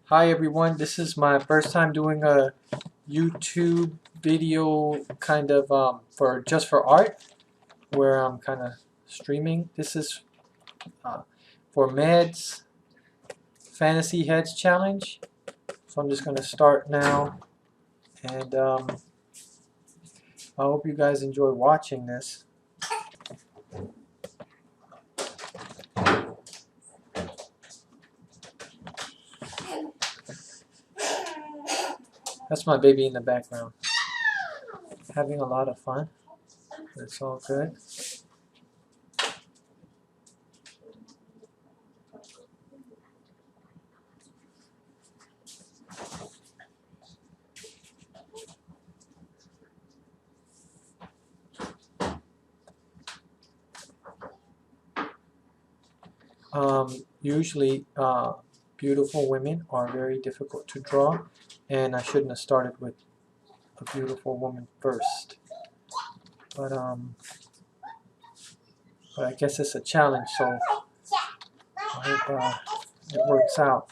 Hi everyone, this is my first time doing a YouTube video kind of for just for art where I'm kind of streaming. This is for Med's Fantasy Heads Challenge. So I'm just going to start now, and I hope you guys enjoy watching this. That's my baby in the background. Having a lot of fun. It's all good. Usually beautiful women are very difficult to draw, and I shouldn't have started with a beautiful woman first. But I guess it's a challenge, so I hope it works out.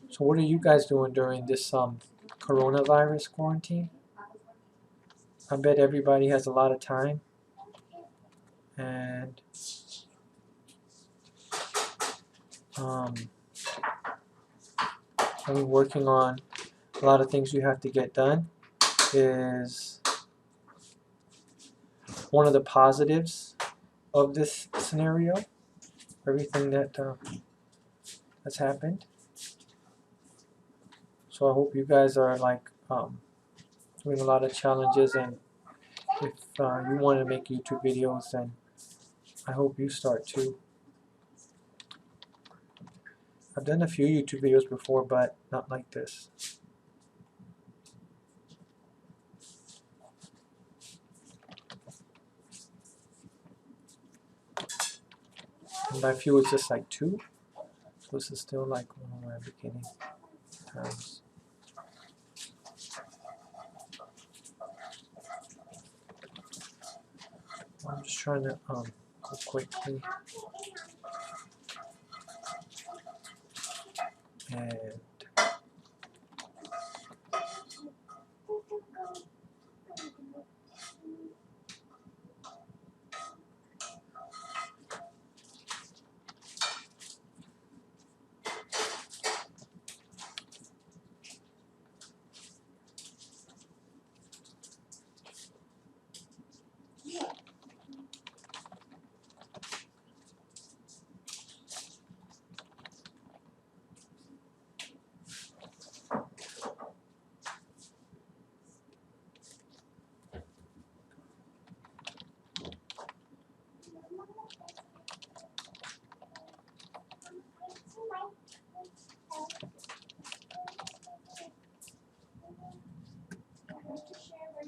So what are you guys doing during this coronavirus quarantine? I bet everybody has a lot of time, and I've been working on a lot of things you have to get done. Is one of the positives of this scenario, everything that's happened. So I hope you guys are like doing a lot of challenges, and if you want to make YouTube videos, then I hope you start too. I've done a few YouTube videos before, but not like this. And by few, it's just like 2. So this is still like one of my beginning times. I'm just trying to go quickly. And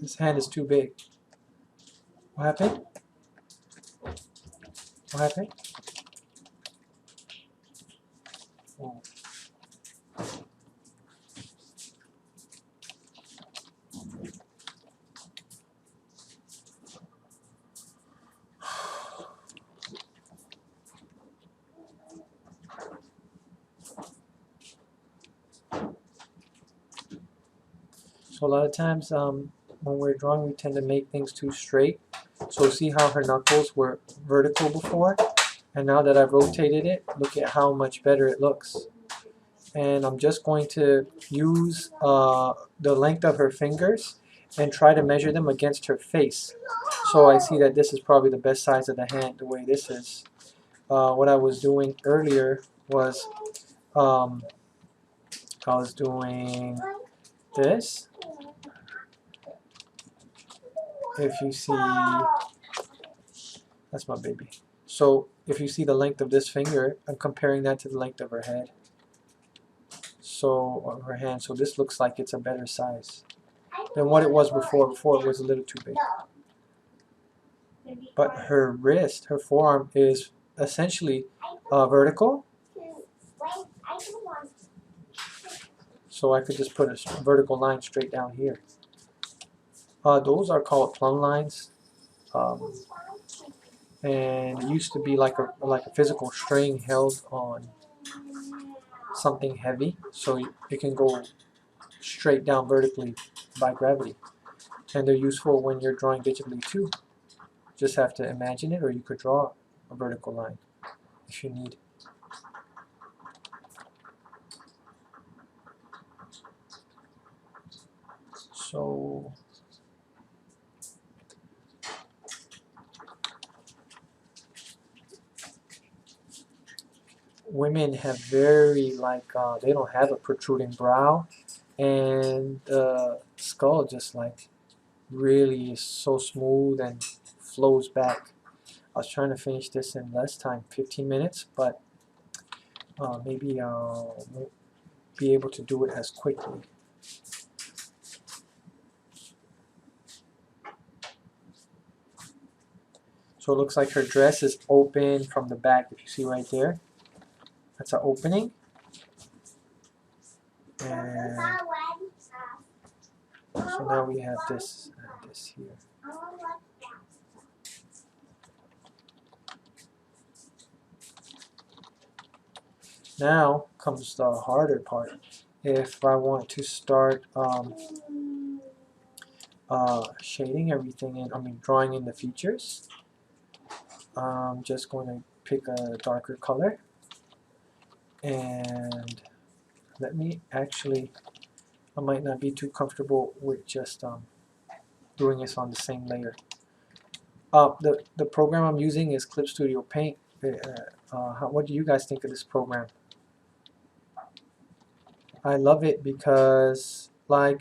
this hand is too big. What happened? What happened? Oh. So a lot of times when we're drawing, we tend to make things too straight. So see how her knuckles were vertical before? And now that I've rotated it, look at how much better it looks. And I'm just going to use the length of her fingers and try to measure them against her face. So I see that this is probably the best size of the hand, the way this is. What I was doing earlier was I was doing this. If you see, that's my baby. So if you see the length of this finger, I'm comparing that to the length of her head. So, of her hand. So this looks like it's a better size than what it was before. Before it was a little too big. But her wrist, her forearm is essentially vertical. So I could just put a vertical line straight down here. Those are called plumb lines. and it used to be like a physical string held on something heavy, so it can go straight down vertically by gravity. And they're useful when you're drawing digitally too. Just have to imagine it, or you could draw a vertical line if you need. So women have very they don't have a protruding brow, and the skull just like really is so smooth and flows back. I was trying to finish this in less time, 15 minutes, but maybe I'll won't be able to do it as quickly. So it looks like her dress is open from the back, if you see right there. That's an opening. And so now we have this and this here. Now comes the harder part. If I want to start shading everything in, drawing in the features, I'm just going to pick a darker color, and let me actually, I might not be too comfortable with just doing this on the same layer. The program I'm using is Clip Studio Paint. What do you guys think of this program? I love it because, I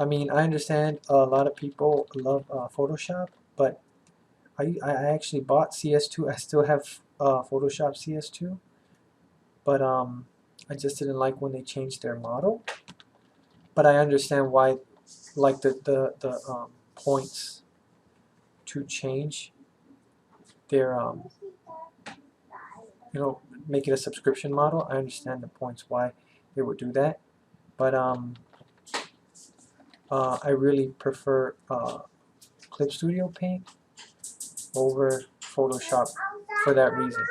understand a lot of people love Photoshop, but I actually bought CS2. I still have Photoshop CS2, but I just didn't like when they changed their model. But I understand why, like the points to change their make it a subscription model. I understand the points why they would do that, but I really prefer Clip Studio Paint over Photoshop for that reason.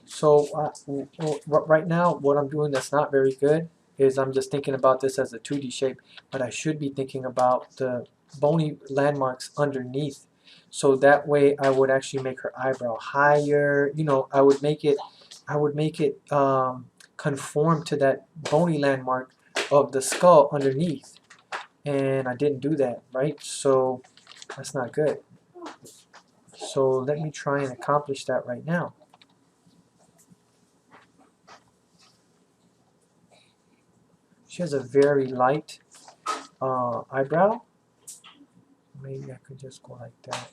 So right now, what I'm doing that's not very good is I'm just thinking about this as a 2D shape, but I should be thinking about the bony landmarks underneath. So that way I would actually make her eyebrow higher. I would make it conform to that bony landmark of the skull underneath. And I didn't do that, right? So that's not good. So let me try and accomplish that right now. She has a very light eyebrow. Maybe I could just go like that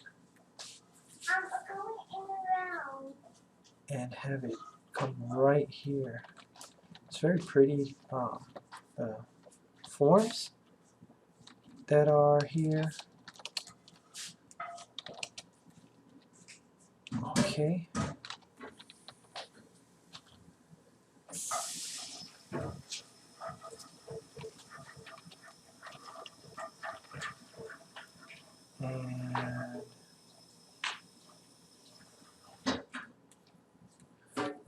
and have it come right here. It's very pretty. Forms that are here. Okay. And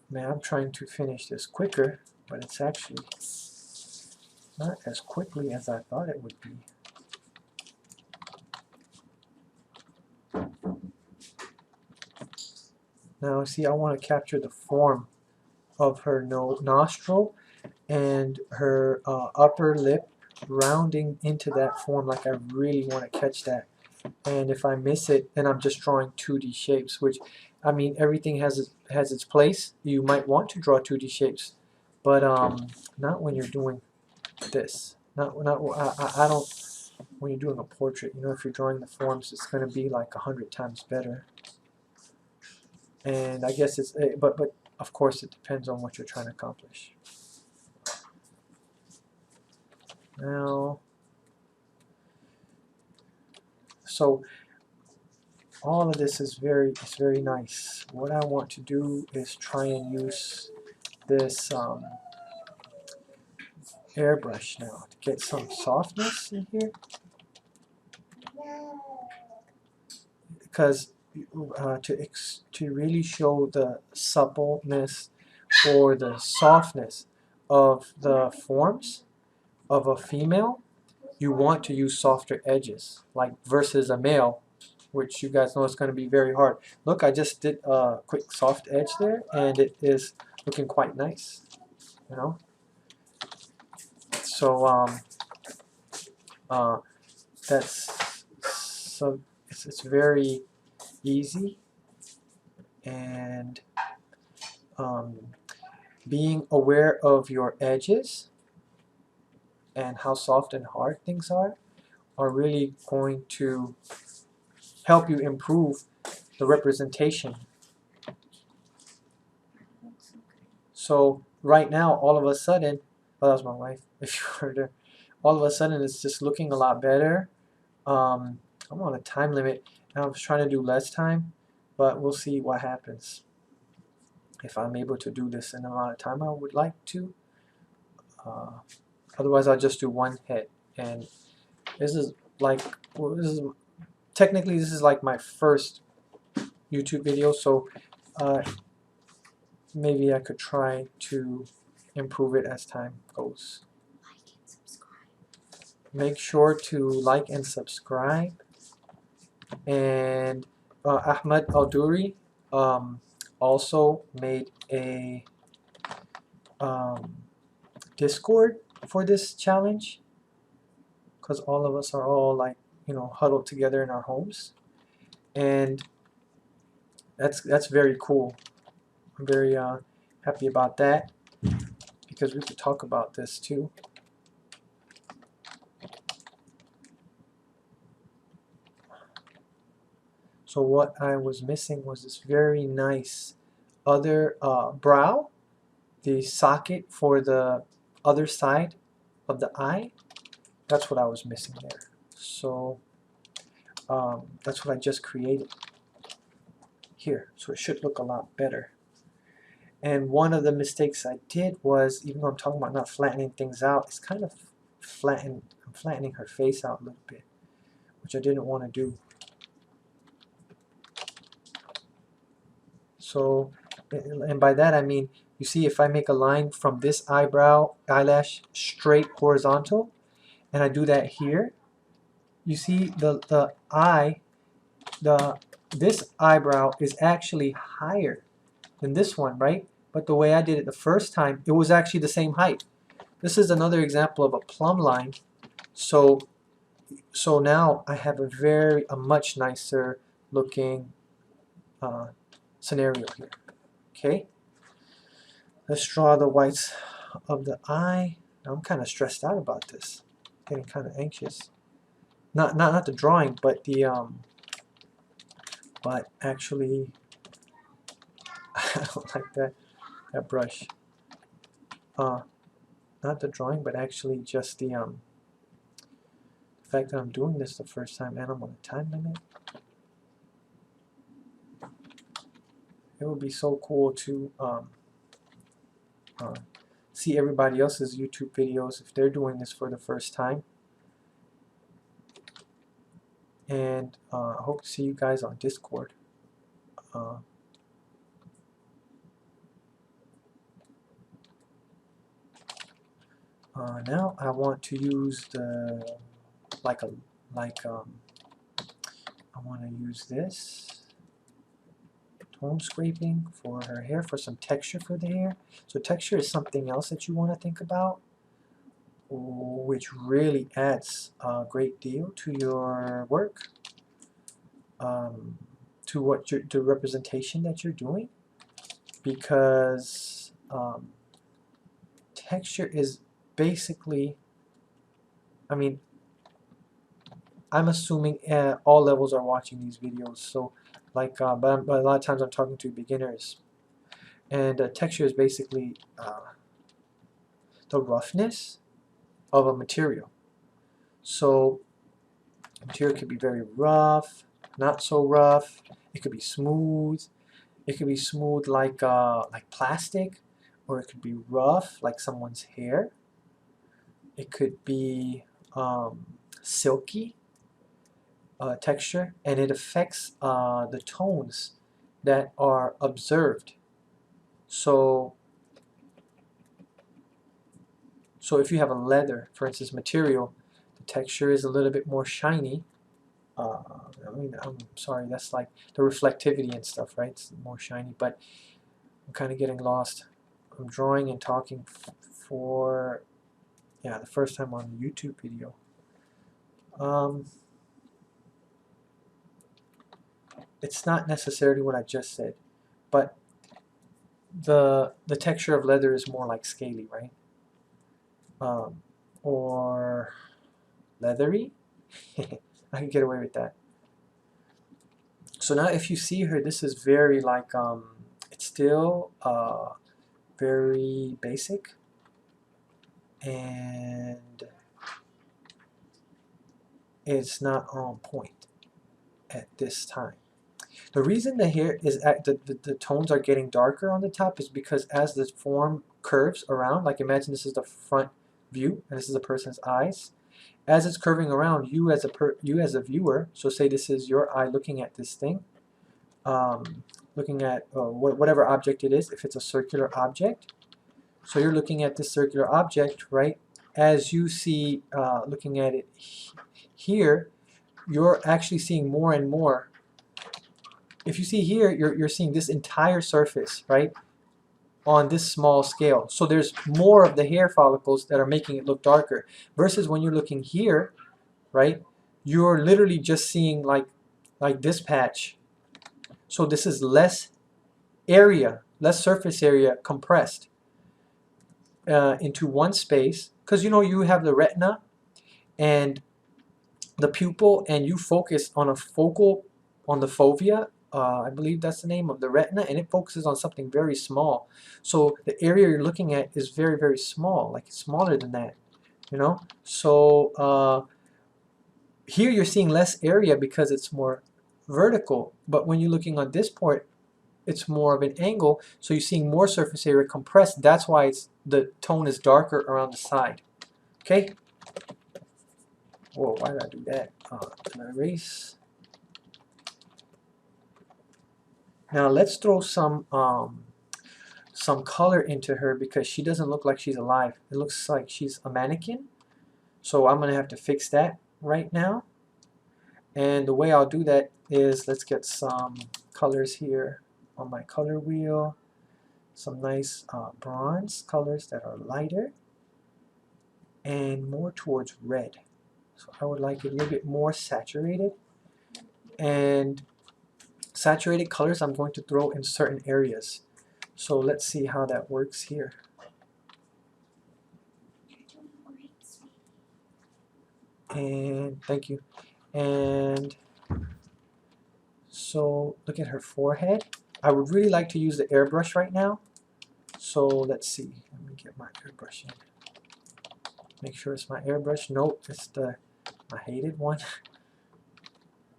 man, I'm trying to finish this quicker, but it's actually not as quickly as I thought it would be. Now see, I want to capture the form of her nostril and her upper lip rounding into that form. Like I really want to catch that. And if I miss it, then I'm just drawing 2D shapes, which, everything has its place. You might want to draw 2D shapes, but not when you're doing this. I don't. When you're doing a portrait, if you're drawing the forms, it's going to be like 100 times better. And I guess it's, but of course it depends on what you're trying to accomplish. Now, so all of this is very nice. What I want to do is try and use this airbrush now to get some softness in here. because to really show the suppleness or the softness of the forms of a female, you want to use softer edges, like versus a male, which you guys know is going to be very hard. Look, I just did a quick soft edge there, and it is looking quite nice, you know. So uh, that's so it's very easy, and um, being aware of your edges and how soft and hard things are really going to help you improve the representation. So right now, all of a sudden, oh, that was my wife, if you heard her, all of a sudden it's just looking a lot better. I'm on a time limit, and I was trying to do less time, but we'll see what happens. If I'm able to do this in the amount of time I would like to. Uh, Otherwise, I'll just do one head. And this is like, well, technically this is like my first YouTube video, so maybe I could try to improve it as time goes. Make sure to like and subscribe. And Ahmed Aldoori also made a Discord for this challenge, because all of us are all like, you know, huddled together in our homes, and that's very cool. I'm very happy about that, because we could talk about this too. So what I was missing was this very nice other brow, the socket for the other side of the eye. That's what I was missing there. So that's what I just created here. So it should look a lot better. And one of the mistakes I did was, even though I'm talking about not flattening things out, it's kind of I'm flattening her face out a little bit, which I didn't want to do. So, and by that I mean, you see, if I make a line from this eyelash straight horizontal, and I do that here, you see the eye, this eyebrow is actually higher than this one, right? But the way I did it the first time, it was actually the same height. This is another example of a plumb line. So now I have a much nicer looking scenario here. Okay, let's draw the whites of the eye. Now I'm kind of stressed out about this, getting kind of anxious. Not the drawing, but the but actually I don't like that brush. Not the drawing, but actually just the fact that I'm doing this the first time and I'm on a time limit. It would be so cool to see everybody else's YouTube videos if they're doing this for the first time. And I hope to see you guys on Discord. Now I want to use the I want to use this tone scraping for her hair, for some texture for the hair. So texture is something else that you want to think about, which really adds a great deal to your work, to the representation that you're doing, because texture is basically, I mean, I'm assuming all levels are watching these videos, so but a lot of times I'm talking to beginners, and texture is basically the roughness of a material. So material could be very rough, not so rough. It could be smooth. It could be smooth like plastic, or it could be rough like someone's hair. It could be silky. texture, and it affects the tones that are observed. So if you have a leather, for instance, material, the texture is a little bit more shiny. I'm sorry, that's like the reflectivity and stuff, right? It's more shiny, but I'm kind of getting lost. I'm drawing and talking for, yeah, the first time on a YouTube video. It's not necessarily what I just said, but the texture of leather is more like scaly, right? Or leathery. I can get away with that. So now if you see her, this is very like, it's still very basic, and it's not on point at this time. The reason the hair is at the tones are getting darker on the top is because as the form curves around, like imagine this is the front view and this is a person's eyes. As it's curving around, you as a viewer, so say this is your eye looking at this thing, looking at whatever object it is, if it's a circular object. So you're looking at this circular object, right? As you see, looking at it here, you're actually seeing more and more. If you see here, you're seeing this entire surface, right, on this small scale. So there's more of the hair follicles that are making it look darker. Versus when you're looking here, right, you're literally just seeing like this patch. So this is less area, less surface area compressed into one space. Because you know you have the retina and the pupil, and you focus on the fovea, I believe that's the name of the retina, and it focuses on something very small. So the area you're looking at is very, very small, like it's smaller than that, you know? So here you're seeing less area because it's more vertical, but when you're looking on this part, it's more of an angle, so you're seeing more surface area compressed. That's why the tone is darker around the side. Okay? Whoa, why did I do that? Can I erase? Now let's throw some color into her because she doesn't look like she's alive. It looks like she's a mannequin. So I'm gonna have to fix that right now. And the way I'll do that is, let's get some colors here on my color wheel. Some nice bronze colors that are lighter and more towards red. So I would like it a little bit more saturated. And saturated colors I'm going to throw in certain areas. So let's see how that works here. And thank you. And so look at her forehead. I would really like to use the airbrush right now. So let's see. Let me get my airbrush in. Make sure it's my airbrush. Nope, it's my hated one.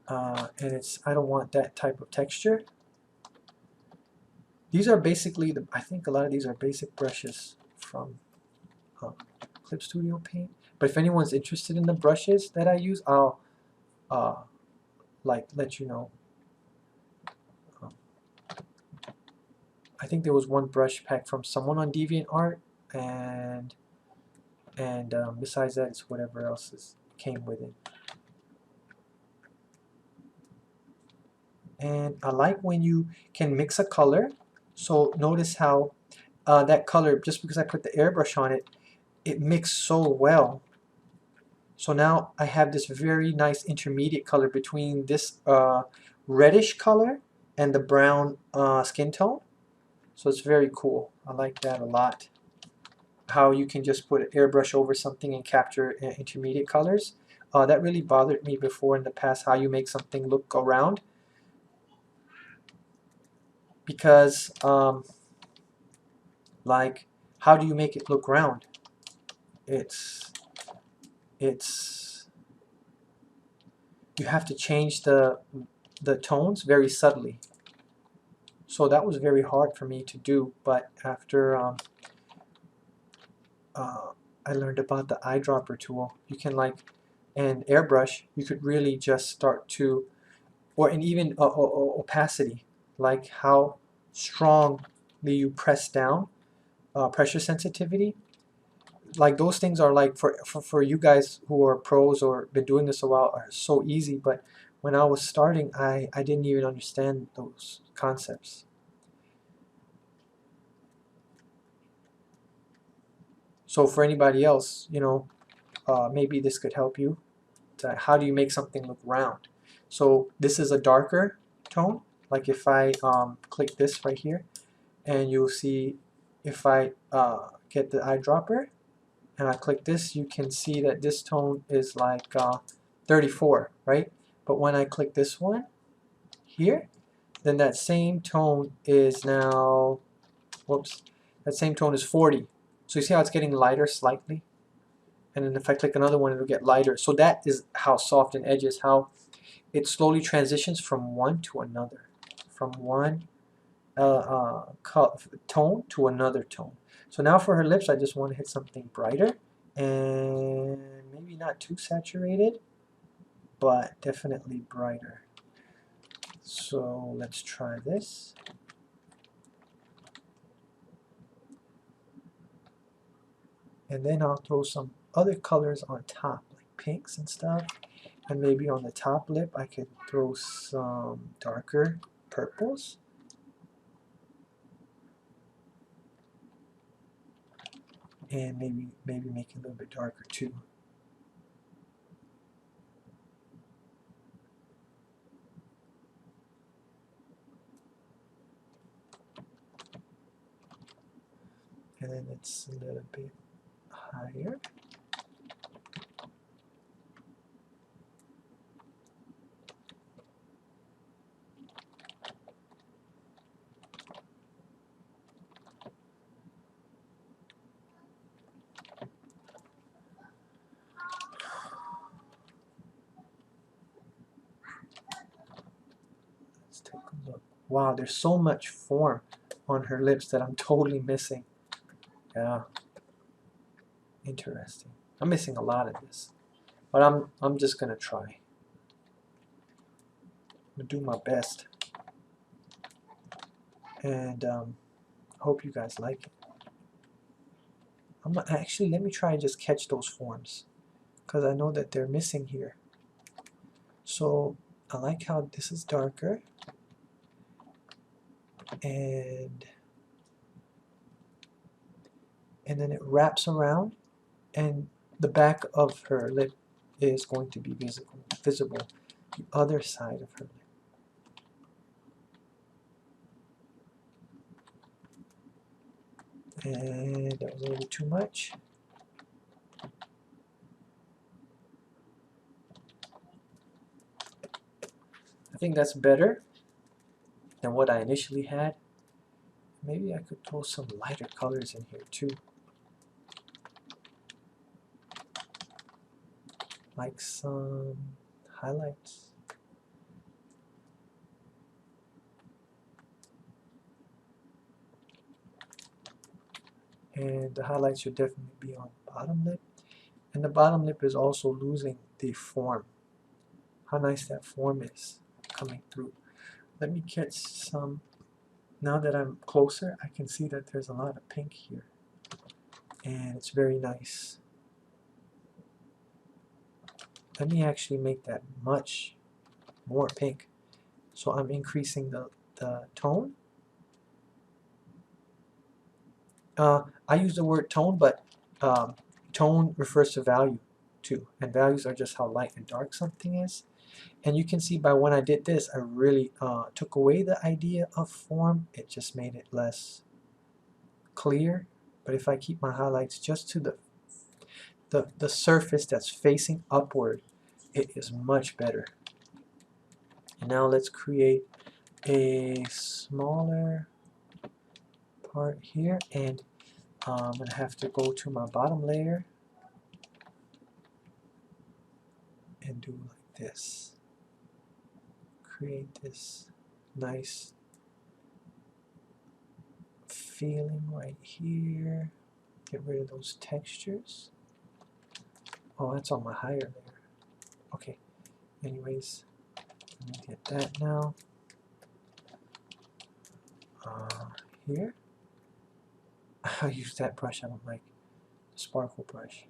And I don't want that type of texture. These are basically, I think a lot of these are basic brushes from Clip Studio Paint. But if anyone's interested in the brushes that I use, I'll let you know. I think there was one brush pack from someone on DeviantArt, and besides that, it's whatever else came with it. And I like when you can mix a color. So notice how that color, just because I put the airbrush on it, it mixed so well. So now I have this very nice intermediate color between this reddish color and the brown skin tone. So it's very cool. I like that a lot. How you can just put an airbrush over something and capture intermediate colors. That really bothered me before in the past, how you make something look round. Because like, how do you make it look round? You have to change the tones very subtly. So that was very hard for me to do, but after I learned about the eyedropper tool, you can like and airbrush, you could really just start to, or and even opacity, like how strongly you press down, pressure sensitivity. Like those things are like for you guys who are pros or been doing this a while are so easy, but when I was starting, I didn't even understand those concepts. So for anybody else, you know, maybe this could help you. How do you make something look round? So this is a darker tone. Like if I click this right here, and you'll see if I get the eyedropper and I click this, you can see that this tone is like 34, right? But when I click this one here, then that same tone is now, whoops, that same tone is 40. So you see how it's getting lighter slightly? And then if I click another one, it'll get lighter. So that is how soft an edge is, how it slowly transitions from one to another, from one tone to another tone. So now for her lips, I just want to hit something brighter and maybe not too saturated, but definitely brighter. So let's try this. And then I'll throw some other colors on top, like pinks and stuff. And maybe on the top lip, I could throw some darker purples. And maybe make it a little bit darker too. And then it's a little bit higher. Let's take a look. Wow, there's so much form on her lips that I'm totally missing. Yeah, interesting. I'm missing a lot of this, but I'm just gonna try. I'm gonna do my best, and hope you guys like it. Actually, let me try and just catch those forms, because I know that they're missing here. So I like how this is darker, and then it wraps around, and the back of her lip is going to be visible. The other side of her lip. And that was a little too much. I think that's better than what I initially had. Maybe I could throw some lighter colors in here too. Like some highlights. And the highlights should definitely be on the bottom lip. And the bottom lip is also losing the form. How nice that form is coming through. Let me catch some. Now that I'm closer, I can see that there's a lot of pink here. And it's very nice. Let me actually make that much more pink. So I'm increasing the tone. I use the word tone, but tone refers to value too. And values are just how light and dark something is. And you can see by when I did this, I really took away the idea of form. It just made it less clear. But if I keep my highlights just to the surface that's facing upward, it is much better. And now let's create a smaller part here, and I'm going to have to go to my bottom layer and do like this. Create this nice feeling right here. Get rid of those textures. Oh, that's on my higher layer. anyways, let me get that now. Here, I'll use that brush. I don't like the sparkle brush.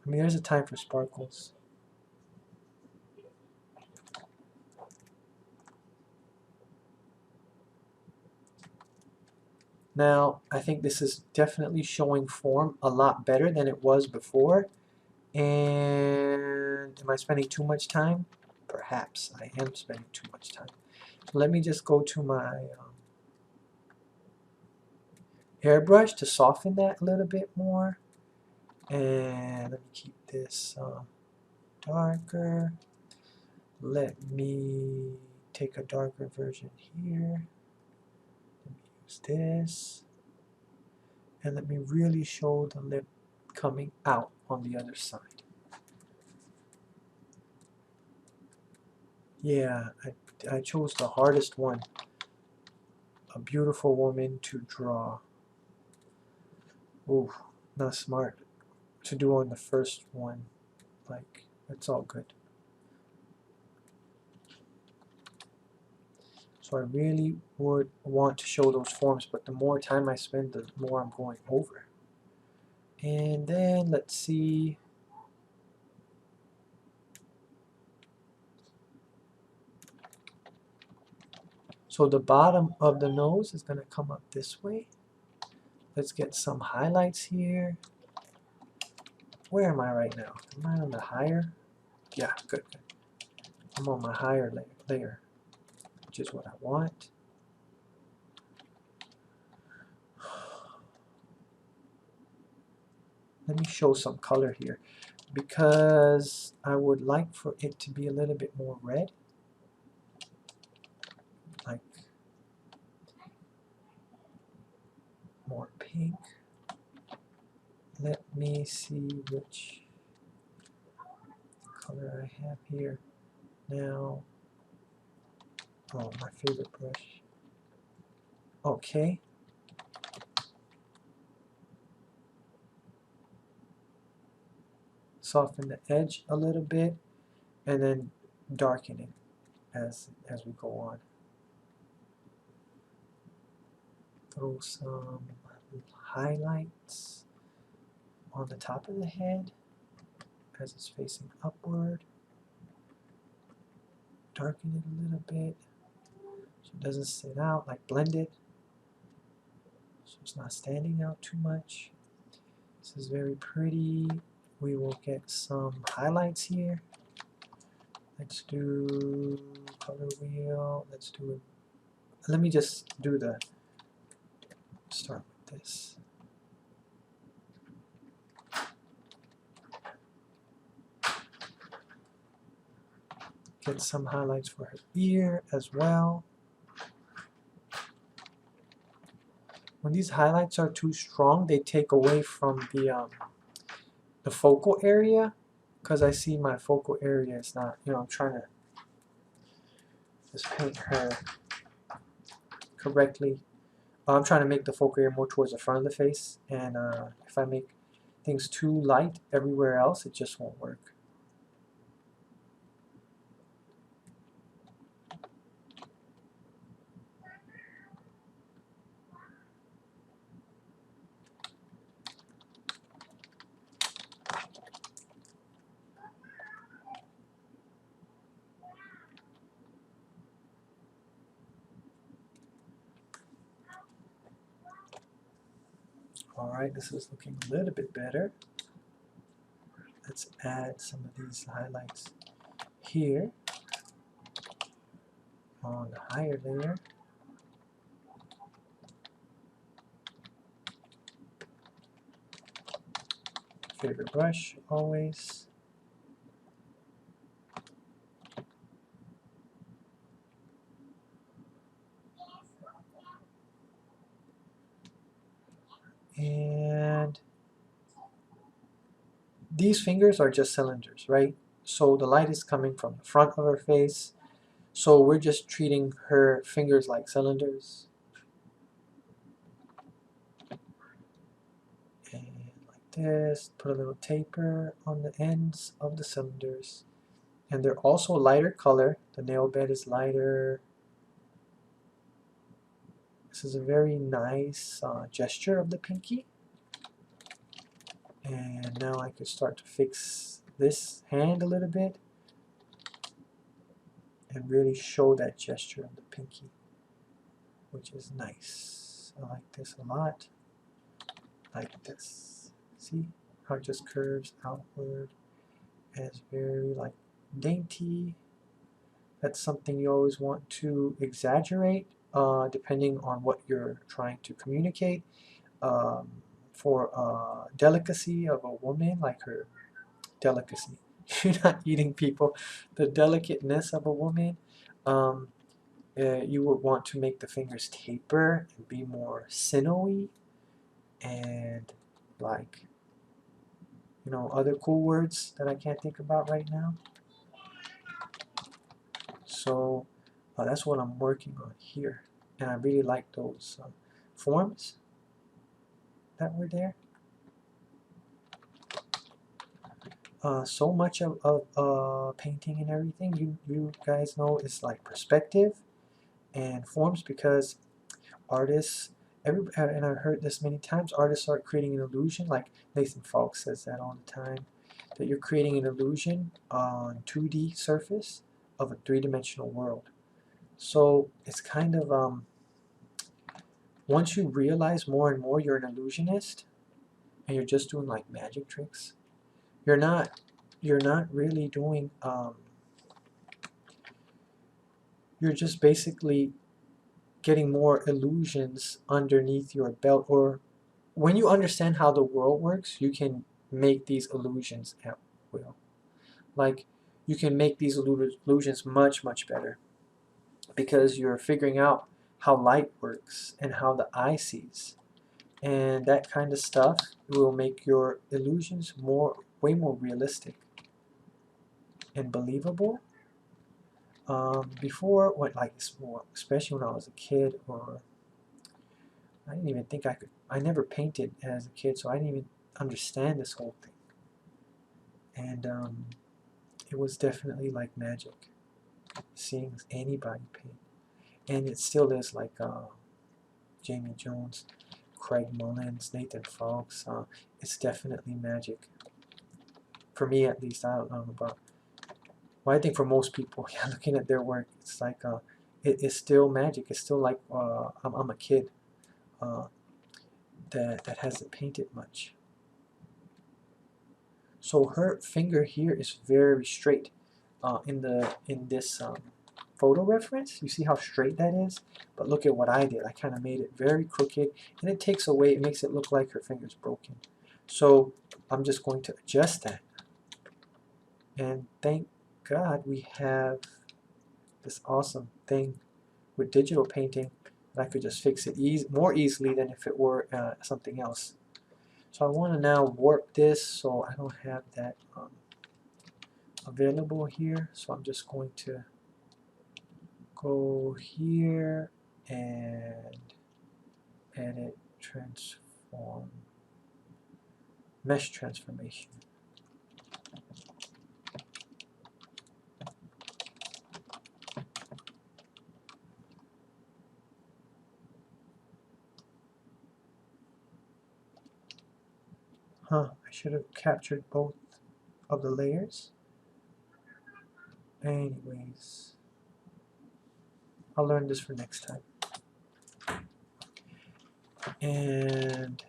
I mean, there's a time for sparkles. Now, I think this is definitely showing form a lot better than it was before. And am I spending too much time? Perhaps I am spending too much time. So let me just go to my airbrush to soften that a little bit more. And let me keep this darker. Let me take a darker version here. Let me use this. And let me really show the lip coming out on the other side. Yeah, I chose the hardest one. A beautiful woman to draw. Ooh, not smart to do on the first one. Like, it's all good. So I really would want to show those forms, but the more time I spend, the more I'm going over. And then let's see. So the bottom of the nose is going to come up this way. Let's get some highlights here. Where am I right now? Am I on the higher? Yeah, good. I'm on my higher layer, which is what I want. Let me show some color here because I would like for it to be a little bit more red. Like more pink. Let me see which color I have here. Now, oh, my favorite brush. Okay. Soften the edge a little bit and then darken it as we go on. Throw some highlights on the top of the head as it's facing upward. Darken it a little bit so it doesn't sit out, like blend it so it's not standing out too much. This is very pretty. We will get some highlights here. Let's do color wheel. Let's do it. Let me just do the start with this. Get some highlights for her ear as well. When these highlights are too strong, they take away from the focal area, because I see my focal area is not, I'm trying to just paint her correctly. I'm trying to make the focal area more towards the front of the face, and if I make things too light everywhere else, it just won't work. Alright, this is looking a little bit better. Let's add some of these highlights here on the higher layer. Favorite brush, always. And these fingers are just cylinders, right? So the light is coming from the front of her face. So we're just treating her fingers like cylinders. And like this, put a little taper on the ends of the cylinders. And they're also lighter color. The nail bed is lighter. This is a very nice gesture of the pinky. And now I can start to fix this hand a little bit and really show that gesture of the pinky, which is nice. I like this a lot. Like this. See how it just curves outward and it's very like dainty. That's something you always want to exaggerate depending on what you're trying to communicate. For delicacy of a woman, like her delicacy. You're not eating people. The delicateness of a woman, you would want to make the fingers taper and be more sinewy and like, you know, other cool words that I can't think about right now. So that's what I'm working on here. And I really like those forms that were there. So much of painting and everything, you guys know, is like perspective and forms, because artists, and I've heard this many times, artists are creating an illusion, like Nathan Falk says that all the time, that you're creating an illusion on 2D surface of a three-dimensional world. So it's kind of, once you realize more and more you're an illusionist, and you're just doing like magic tricks, you're not really doing, you're just basically getting more illusions underneath your belt. Or when you understand how the world works, you can make these illusions at will. Like, you can make these illusions much, much better, because you're figuring out how light works and how the eye sees. And that kind of stuff will make your illusions way more realistic and believable. Before, especially when I was a kid, or I didn't even think I could. I never painted as a kid, so I didn't even understand this whole thing. And it was definitely like magic, seeing anybody paint. And it still is, like Jamie Jones, Craig Mullins, Nathan Falks. It's definitely magic. For me, at least. I don't know about. Well, I think for most people, yeah, looking at their work, it's like it's still magic. It's still like I'm a kid that hasn't painted much. So her finger here is very straight. In this photo reference, you see how straight that is? But look at what I did. I kind of made it very crooked, and it takes away, it makes it look like her finger's broken. So I'm just going to adjust that. And thank God we have this awesome thing with digital painting that I could just fix it more easily than if it were something else. So I want to now warp this so I don't have that available here. So I'm just going to go here and edit, transform, mesh transformation. I should have captured both of the layers. Anyways, I'll learn this for next time. And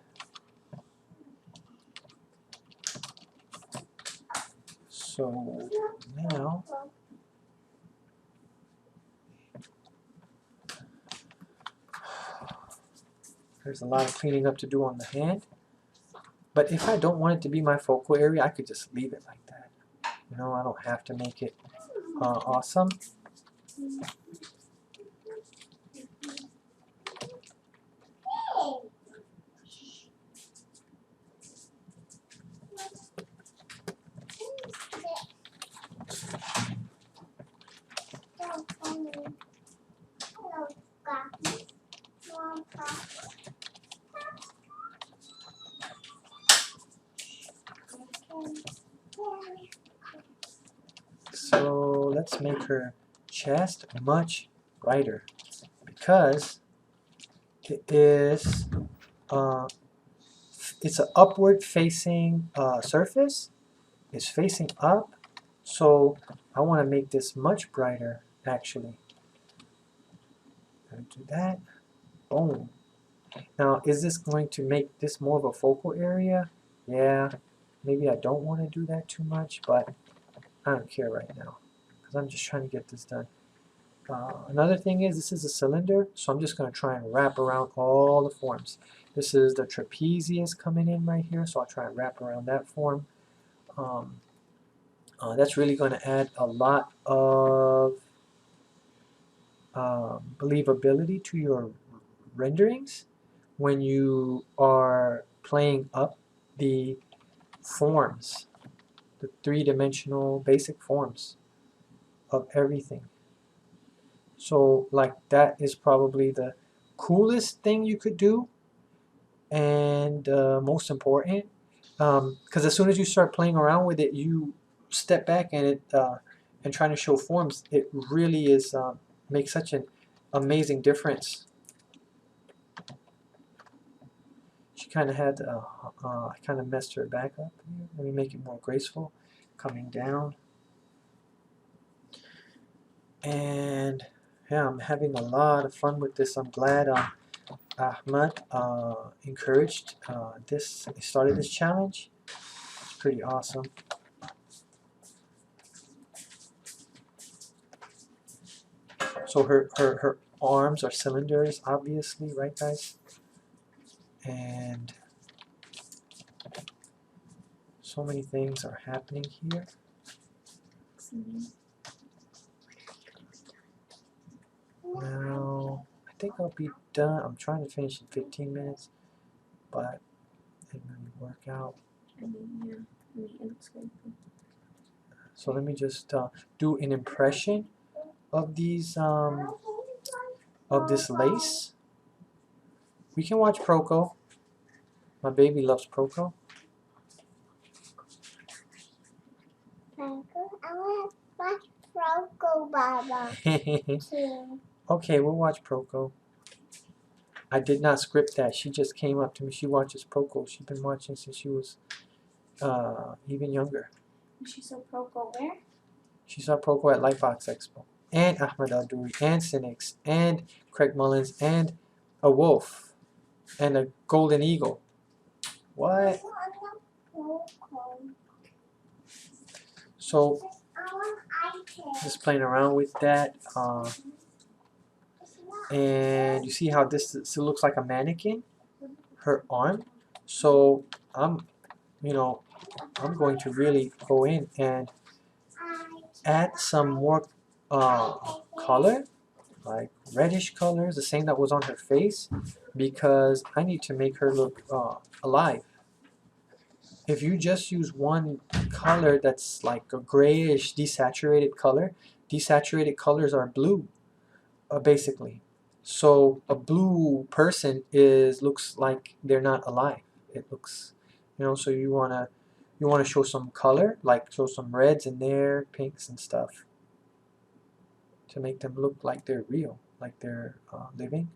so now there's a lot of cleaning up to do on the hand. But if I don't want it to be my focal area, I could just leave it like that. You know, I don't have to make it awesome. So let's make her chest much brighter because it is it's an upward facing surface. It's facing up, so I want to make this much brighter actually. Gonna do that. Boom. Now, is this going to make this more of a focal area? Yeah, maybe I don't want to do that too much, but I don't care right now because I'm just trying to get this done. Another thing is this is a cylinder, so I'm just going to try and wrap around all the forms. This is the trapezius coming in right here, so I'll try and wrap around that form. That's really going to add a lot of believability to your renderings when you are playing up the forms, the three-dimensional basic forms of everything. So like that is probably the coolest thing you could do and most important, because as soon as you start playing around with it, you step back and trying to show forms, it really is makes such an amazing difference. She kind of had I kind of messed her back up here. Let me make it more graceful, coming down. And yeah, I'm having a lot of fun with this. I'm glad Ahmed encouraged started this challenge. It's pretty awesome. So her arms are cylinders, obviously, right guys? And so many things are happening here. Now, I think I'll be done. I'm trying to finish in 15 minutes, but it didn't really work out. Yeah, it looks good. So let me just do an impression of these of this lace. We can watch Proco. My baby loves Proco. I want to watch Proco, Baba. Okay, we'll watch Proco. I did not script that. She just came up to me. She watches Proco. She's been watching since she was even younger. She saw Proco where? She saw Proco at Lightbox Expo. And Ahmed Aldoori. And Cynics. And Craig Mullins. And a wolf. And a golden eagle. What? So, just playing around with that. And you see how this looks like a mannequin? Her arm. So, I'm going to really go in and add some more color, like reddish colors, the same that was on her face, because I need to make her look alive. If you just use one color that's like a grayish desaturated color, desaturated colors are blue, basically. So a blue person looks like they're not alive. It looks, so you wanna show some color, like show some reds in there, pinks and stuff, to make them look like they're real, like they're living.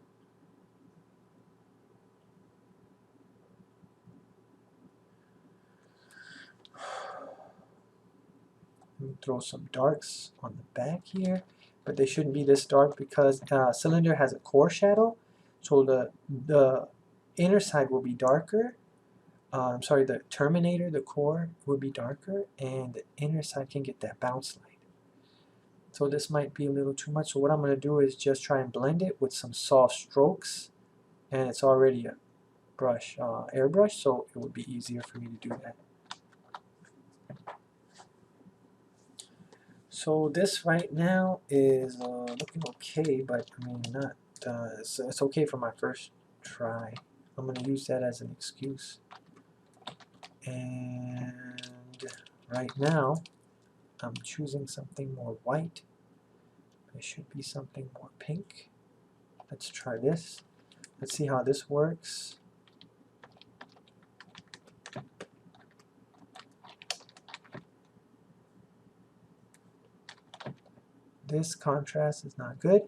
Let me throw some darks on the back here, but they shouldn't be this dark because cylinder has a core shadow, so the inner side will be darker. I'm sorry, the terminator, the core, will be darker, and the inner side can get that bounce light. So this might be a little too much, so what I'm going to do is just try and blend it with some soft strokes, and it's already a brush, airbrush, so it would be easier for me to do that. So this right now is looking okay, but I mean not, it's okay for my first try. I'm going to use that as an excuse. And right now, I'm choosing something more white. It should be something more pink. Let's try this. Let's see how this works. this contrast is not good.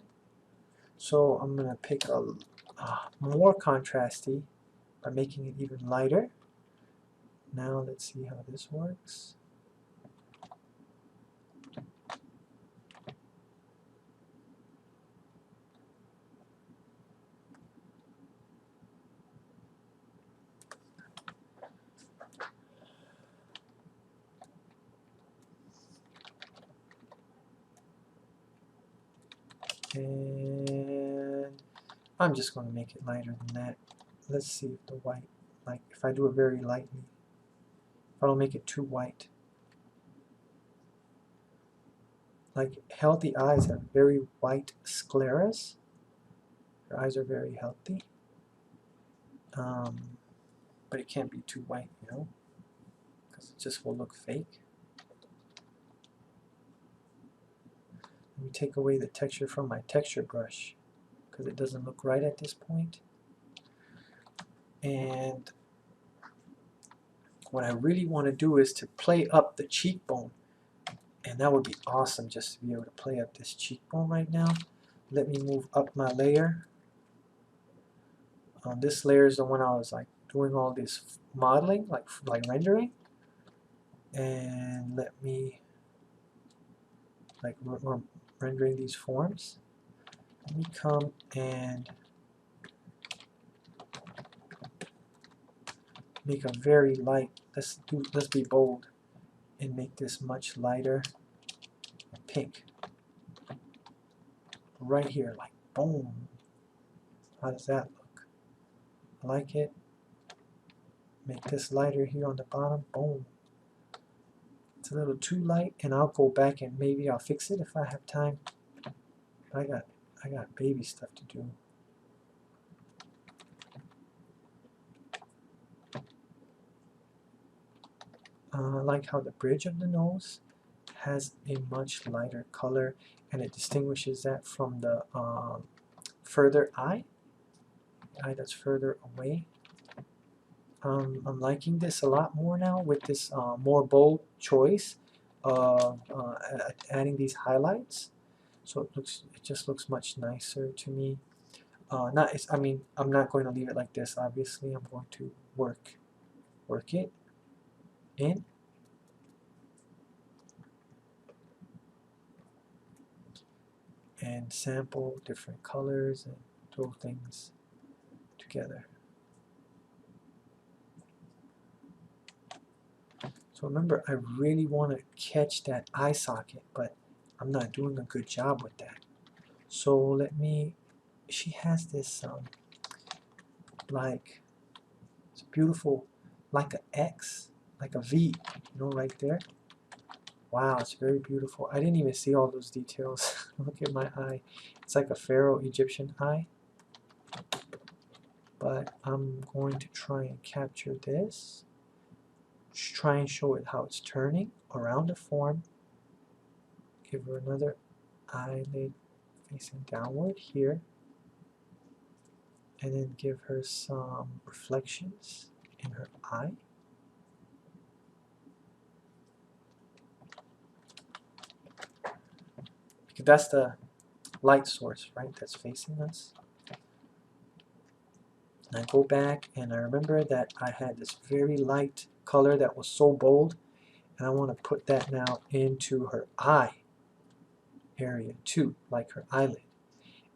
So I'm going to pick a more contrasty by making it even lighter. Now let's see how this works. And I'm just going to make it lighter than that. Let's see if the white, like if I do it very lightly, if I don't make it too white. Like healthy eyes have very white scleras. Your eyes are very healthy. But it can't be too white, you know, because it just will look fake. Let me take away the texture from my texture brush because it doesn't look right at this point. And what I really want to do is to play up the cheekbone, and that would be awesome just to be able to play up this cheekbone right now. Let me move up my layer. This layer is the one I was like doing all this modeling, like rendering. And let me like we're rendering these forms. Let me come and make a very light. Let's be bold and make this much lighter. Pink. Right here, like boom. How does that look? I like it. Make this lighter here on the bottom. Boom. It's a little too light, and I'll go back and maybe I'll fix it if I have time. I got baby stuff to do. I like how the bridge of the nose has a much lighter color, and it distinguishes that from the further eye that's further away. I'm liking this a lot more now with this more bold choice of adding these highlights. So it just looks much nicer to me. I'm not going to leave it like this. Obviously, I'm going to work it in. And sample different colors and throw things together. So remember, I really want to catch that eye socket, but I'm not doing a good job with that. So she has this like, it's beautiful, like an X, like a V, you know, right there. Wow, it's very beautiful. I didn't even see all those details. Look at my eye. It's like a Pharaoh Egyptian eye. But I'm going to try and capture this. Try and show it how it's turning around the form. Give her another eyelid facing downward here. And then give her some reflections in her eye. Because that's the light source, right, that's facing us. And I go back and I remember that I had this very light color that was so bold, and I want to put that now into her eye area too, like her eyelid.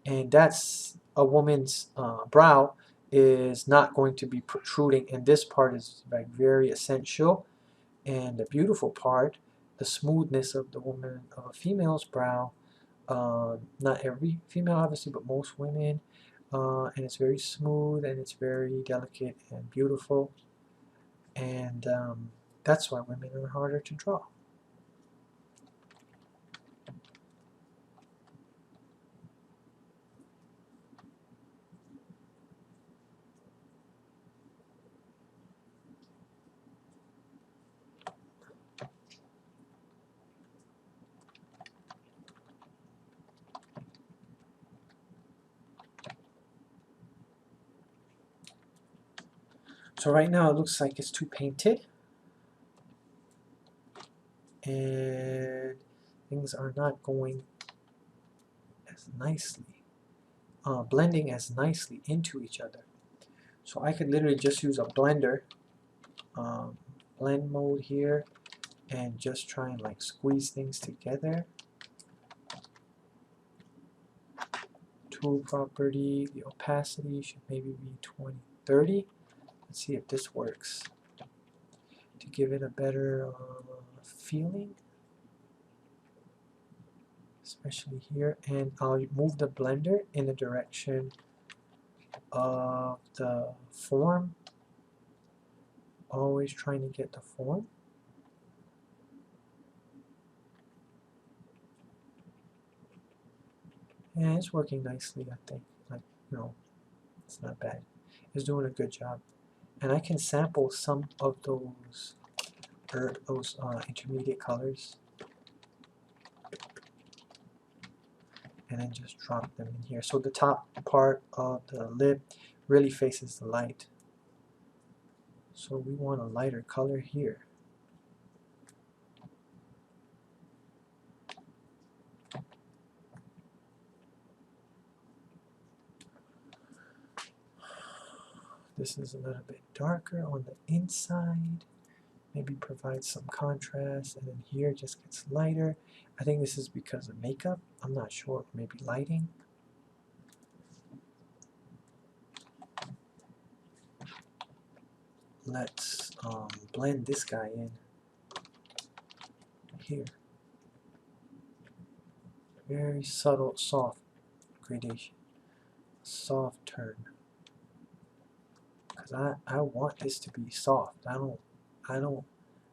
And that's a woman's brow is not going to be protruding, and this part is like very essential. And the beautiful part, the smoothness of the woman, of a female's brow, not every female obviously, but most women, and it's very smooth and it's very delicate and beautiful, and that's why women are harder to draw. So right now it looks like it's too painted, and things are not going as nicely, blending as nicely into each other. So I could literally just use a blender, blend mode here, and just try and like squeeze things together. Tool property, the opacity should maybe be 20-30. Let's see if this works to give it a better feeling, especially here. And I'll move the blender in the direction of the form, always trying to get the form. And it's working nicely, I think. Like, you know, it's not bad. It's doing a good job. And I can sample some of those intermediate colors and then just drop them in here. So the top part of the lip really faces the light. So we want a lighter color here. This is a little bit darker on the inside. Maybe provide some contrast, and then here just gets lighter. I think this is because of makeup. I'm not sure. Maybe lighting. Let's blend this guy in here. Very subtle, soft gradation. Soft turn. Because I want this to be soft.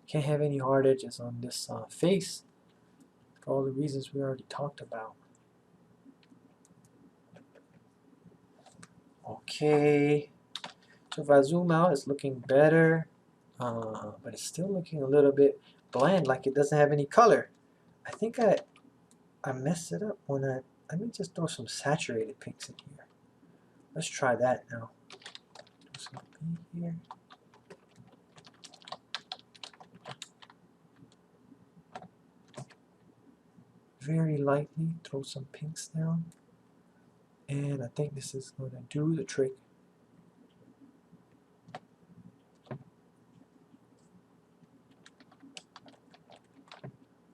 Can't have any hard edges on this face for all the reasons we already talked about. Okay, so if I zoom out, it's looking better, but it's still looking a little bit bland, like it doesn't have any color. I think I messed it up when let me just throw some saturated pinks in here. Let's try that now. Do some B here. Very lightly throw some pinks down, and I think this is going to do the trick.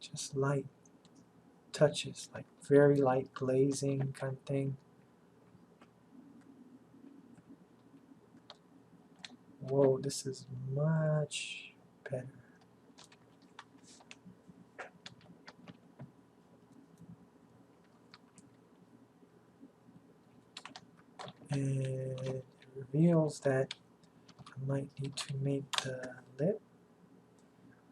Just light touches, like very light glazing kind of thing. Whoa, this is much better. And it reveals that I might need to make the lip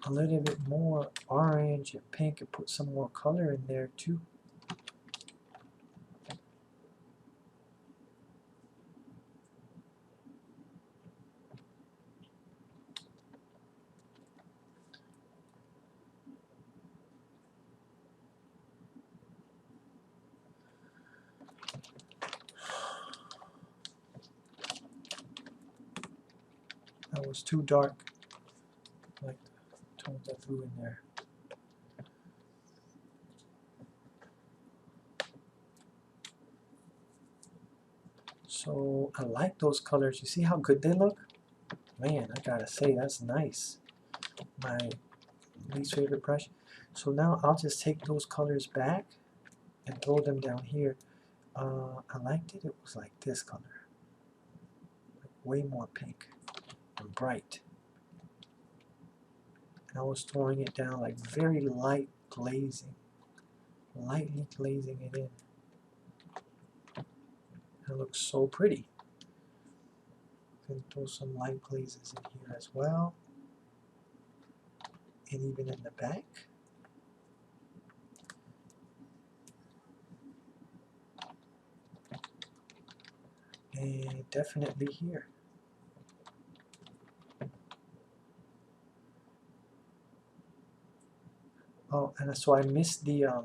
a little bit more orange and pink and put some more color in there too. That was too dark, like the tones I threw in there. So I like those colors. You see how good they look? Man, I gotta say, that's nice. My least favorite brush. So now I'll just take those colors back and throw them down here. I liked it. It was like this color, like way more pink and bright. And I was throwing it down like very light glazing, lightly glazing it in. It looks so pretty. Can throw some light glazes in here as well, and even in the back. And definitely here. Oh, and so I missed the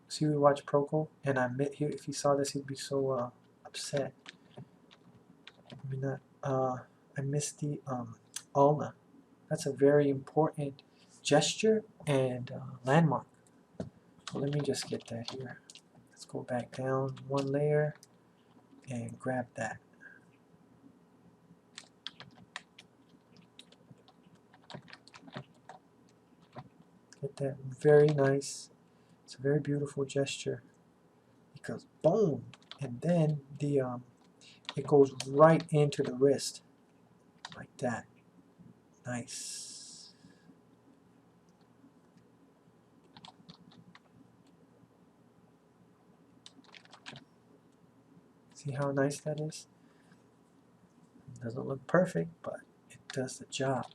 see, we watched Proko, and if he saw this, he'd be so upset. I mean, I missed the ulna. That's a very important gesture and landmark. So let me just get that here. Let's go back down one layer and grab that. Get that very nice. It's a very beautiful gesture because boom, and then the it goes right into the wrist like that. Nice. See how nice that is? It doesn't look perfect, but it does the job.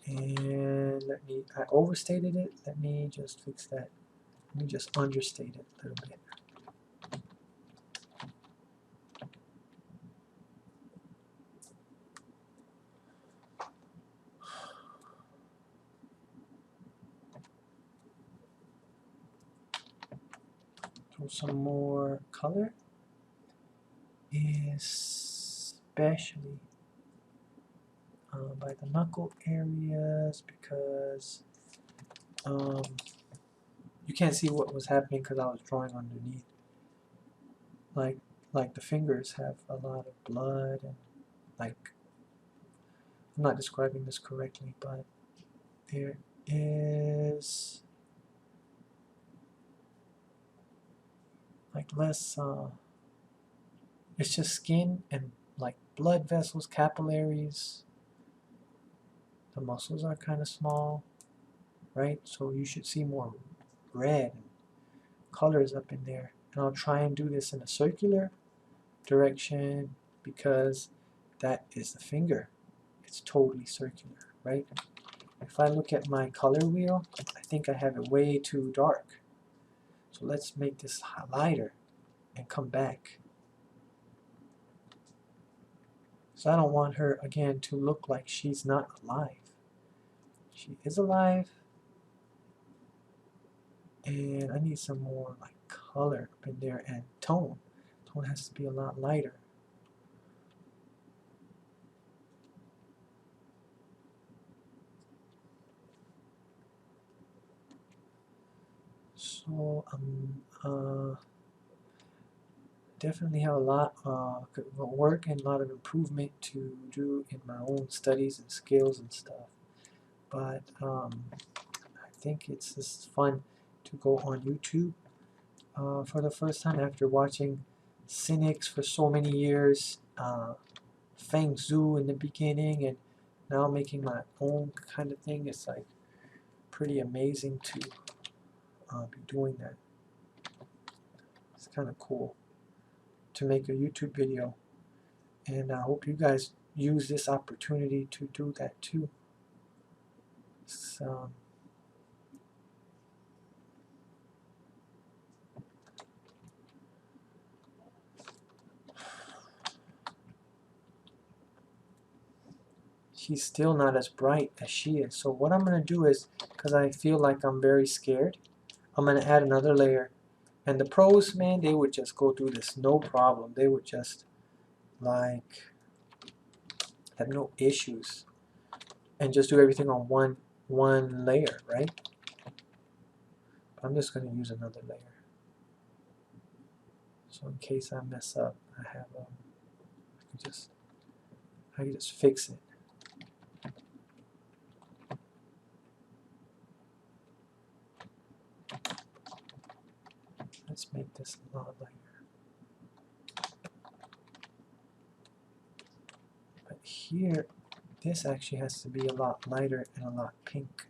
And I overstated it. Let me just fix that. Let me just understate it a little bit. Throw some more color, especially by the knuckle areas, because you can't see what was happening because I was drawing underneath. Like the fingers have a lot of blood, and like, I'm not describing this correctly, but there is like less, it's just skin and like blood vessels, capillaries. The muscles are kind of small, right? So you should see more red and colors up in there. And I'll try and do this in a circular direction because that is the finger. It's totally circular, right? If I look at my color wheel, I think I have it way too dark. So let's make this lighter and come back. So I don't want her, again, to look like she's not alive. She is alive. And I need some more like color up in there and tone. Tone has to be a lot lighter. So definitely have a lot of work and a lot of improvement to do in my own studies and skills and stuff. But I think it's just fun to go on YouTube for the first time after watching Cynics for so many years, Feng Zhu in the beginning, and now making my own kind of thing. It's like pretty amazing to be doing that. It's kind of cool to make a YouTube video, and I hope you guys use this opportunity to do that too. So, she's still not as bright as she is. So what I'm going to do is, because I feel like I'm very scared, I'm going to add another layer. And the pros, man, they would just go through this no problem. They would just like have no issues and just do everything on one layer, right? I'm just going to use another layer. So in case I mess up, I can just fix it. Let's make this a lot lighter. But here, this actually has to be a lot lighter and a lot pinker.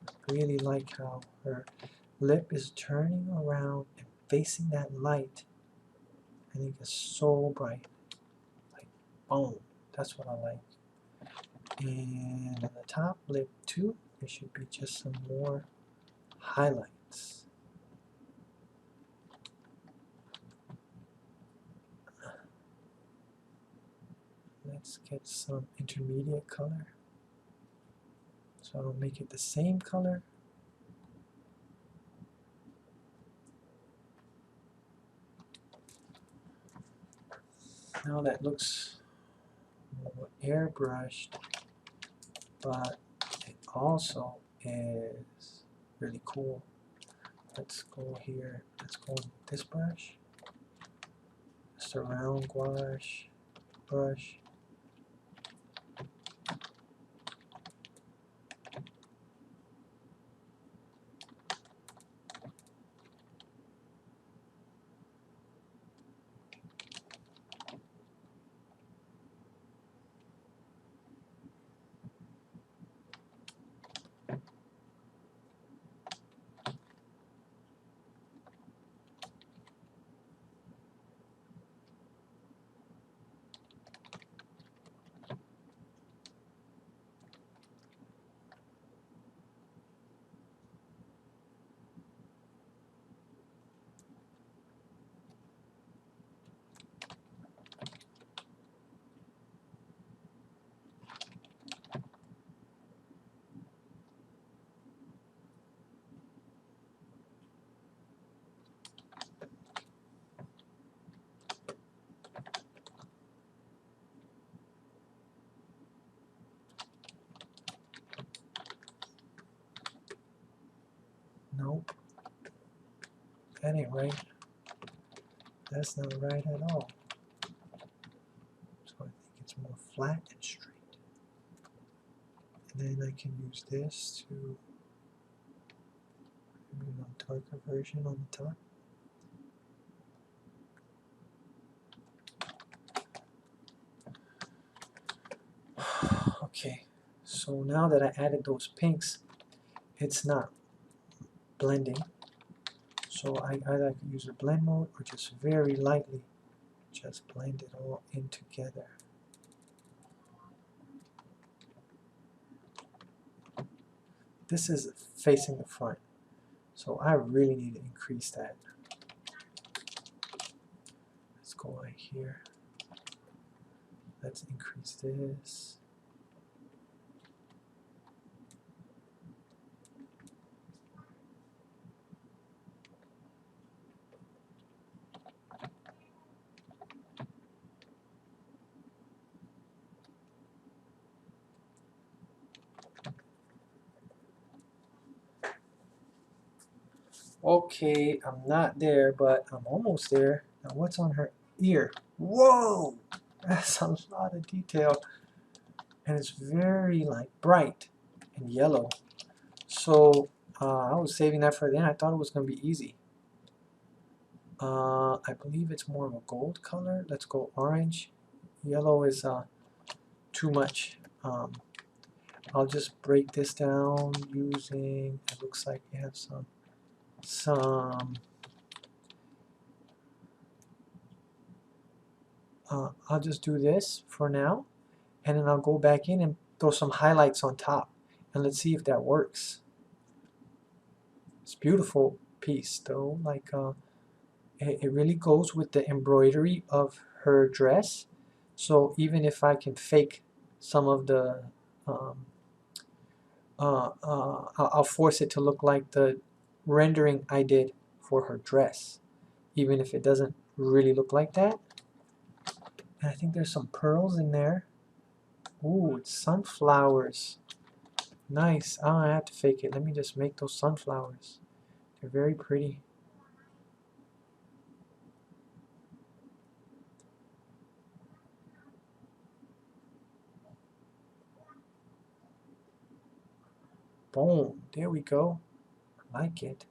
I really like how her lip is turning around and facing that light. I think it's so bright. Like, boom. That's what I like. And on the top lip too, there should be just some more highlights. Let's get some intermediate color. So I'll make it the same color. Now that looks more airbrushed, but it also is really cool. Let's go here. Let's go with this brush. Surround gouache brush. Nope. That ain't right. That's not right at all. So I think it's more flat and straight. And then I can use this to maybe a darker version on the top. Okay, so now that I added those pinks, it's not blending. So I either can use a blend mode or just very lightly just blend it all in together. This is facing the front, so I really need to increase that. Let's go right here. Let's increase this. Okay, I'm not there, but I'm almost there. Now what's on her ear? Whoa! That's a lot of detail. And it's very like bright and yellow. So I was saving that for then. I thought it was going to be easy. I believe it's more of a gold color. Let's go orange. Yellow is too much. I'll just break this down using, it looks like we have some I'll just do this for now, and then I'll go back in and throw some highlights on top, and let's see if that works. It's a beautiful piece though, like it really goes with the embroidery of her dress. So even if I can fake some of the I'll force it to look like the rendering I did for her dress, even if it doesn't really look like that. And I think there's some pearls in there. Ooh, it's sunflowers. Nice. Oh, I have to fake it. Let me just make those sunflowers. They're very pretty. Boom. There we go. I like it.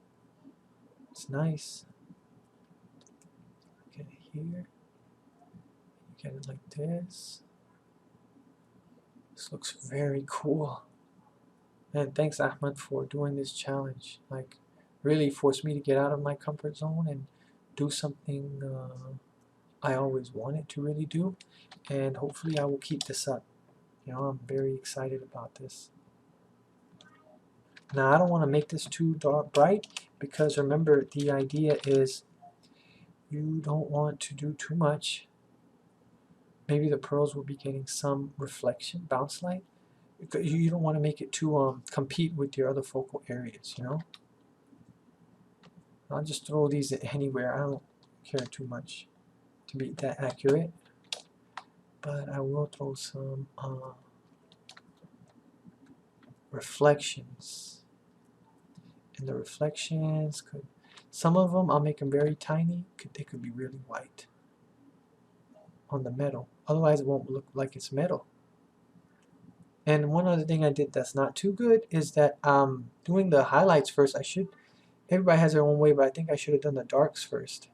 It's nice. Get it here. Get it like this. This looks very cool. And thanks, Ahmed, for doing this challenge. Like, really forced me to get out of my comfort zone and do something I always wanted to really do. And hopefully I will keep this up. You know, I'm very excited about this. Now, I don't want to make this too dark bright, because remember, the idea is you don't want to do too much maybe the pearls will be getting some reflection, bounce light. You don't want to make it too compete with your other focal areas, you know. I'll just throw these anywhere. I don't care too much to be that accurate, but I will throw some reflections. And the reflections could, some of them I'll make them very tiny. They could be really white on the metal. Otherwise it won't look like it's metal. And one other thing I did that's not too good is that doing the highlights first. Everybody has their own way, but I think I should have done the darks first.